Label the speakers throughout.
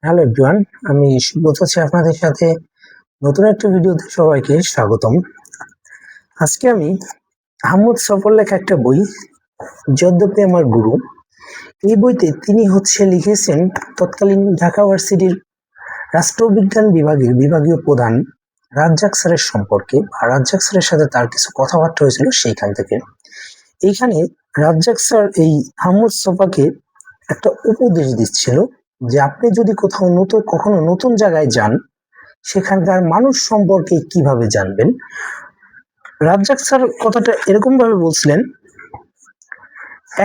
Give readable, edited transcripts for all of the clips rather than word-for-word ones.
Speaker 1: Hello everyone, আমি সুব্রত আছি আপনাদের সাথে নতুন একটা ভিডিওতে সবাইকে স্বাগতম। আজকে আমি আহমদ ছফার লেখা একটা বই যদ্যপি আমার গুরু, এই বইতে তিনি লিখেছেন তৎকালীন ঢাকা ভার্সিটির রাষ্ট্রবিজ্ঞান বিভাগের বিভাগীয় প্রধান রাজ্জাক স্যারের সম্পর্কে, বা রাজ্জাক স্যারের সাথে তার কিছু কথাবার্তা হয়েছিল সেইখান থেকে। এইখানে রাজ্জাক স্যার এই আহমদ ছফাকে একটা উপদেশ দিচ্ছিল যে আপনি যদি কখনো নতুন জায়গায় যান, সেখানকার মানুষ সম্পর্কে কিভাবে জানবেন। রাজ্জাক স্যার কথাটা এরকম ভাবে বলছিলেন,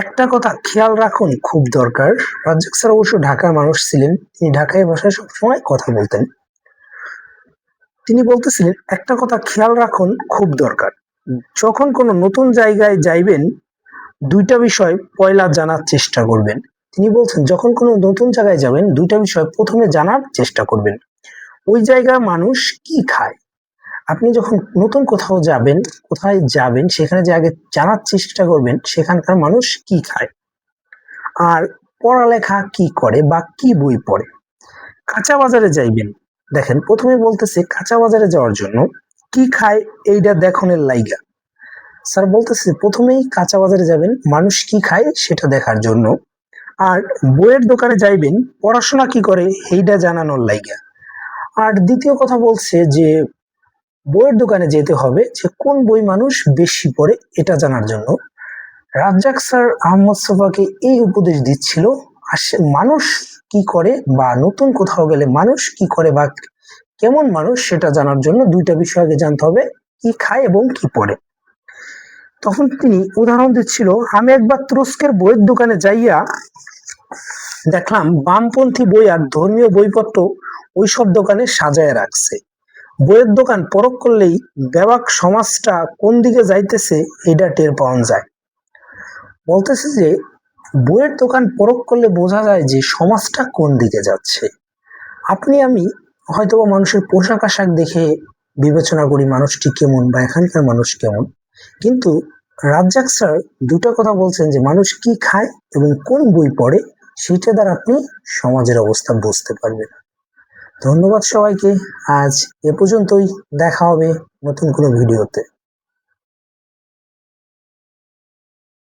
Speaker 1: একটা কথা খেয়াল রাখুন খুব দরকার। রাজ্জাক স্যার অবশ্য ঢাকার মানুষ ছিলেন, তিনি ঢাকায় ভাষায় সবসময় কথা বলতেন। তিনি বলতেছিলেন একটা কথা খেয়াল রাখুন খুব দরকার, যখন কোনো নতুন জায়গায় যাইবেন দুইটা বিষয় পয়লা জানার চেষ্টা করবেন। তিনি বলছেন যখন কোনো নতুন জায়গায় যাবেন দুইটা বিষয় প্রথমে জানার চেষ্টা করবেন। ওই জায়গার মানুষ কি খায়। আপনি যখন নতুন কোথায় যাবেন সেখানে যে আগে জানার চেষ্টা করবেন সেখানকার মানুষ কি খায়, আর পড়ালেখা কি করে বা কি বই পড়ে। কাঁচা বাজারে যাইবেন, দেখেন প্রথমে বলতেছে কাঁচা বাজারে যাওয়ার জন্য কি খায় এইটা দেখনের লাইগা। স্যার বলতেছে প্রথমেই কাঁচা বাজারে যাবেন মানুষ কি খায় সেটা দেখার জন্য, আর বইয়ের দোকানে যাইবেন পড়াশোনা কি করে এইটা জানানোর লাইগা। আর দ্বিতীয় কথা বলছে যে বইয়ের দোকানে যেতে হবে যে কোন বই মানুষ বেশি পড়ে এটা জানার জন্য। রাজ্জাক স্যার আহমদ ছফাকে এই উপদেশ দিচ্ছিল, মানুষ কি করে বা নতুন কোথাও গেলে মানুষ কি করে বা কেমন মানুষ সেটা জানার জন্য দুইটা বিষয় আগে জানতে হবে, কি খায় এবং কি পড়ে। তখন তিনি উদাহরণ দিচ্ছিল, আমি একবার তুরস্কের বইয়ের দোকানে যাইয়া দেখলাম বামপন্থী বই আর ধর্মীয় বইপত্র ওইসব দোকানে সাজায় রাখছে। বইয়ের দোকান পরখ করলেই ব্যাপক সমাজটা কোন দিকে যাইতেছে এটা টের পাওয়া যায়। বলতেছে যে বইয়ের দোকান পরখ করলে বোঝা যায় যে সমাজটা কোন দিকে যাচ্ছে। আপনি আমি হয়তোবা মানুষের পোশাক আশাক দেখে বিবেচনা করি মানুষটি কেমন বা এখানকার মানুষ কেমন, কিন্তু রাজ্জাক স্যার দুটো কথা বলছেন যে মানুষ কি খায় এবং কোন বই পড়ে সেটা দ্বারা আপনি সমাজের অবস্থা বুঝতে পারবেন। ধন্যবাদ সবাইকে, আজ এ পর্যন্তই, দেখা হবে নতুন কোনো ভিডিওতে।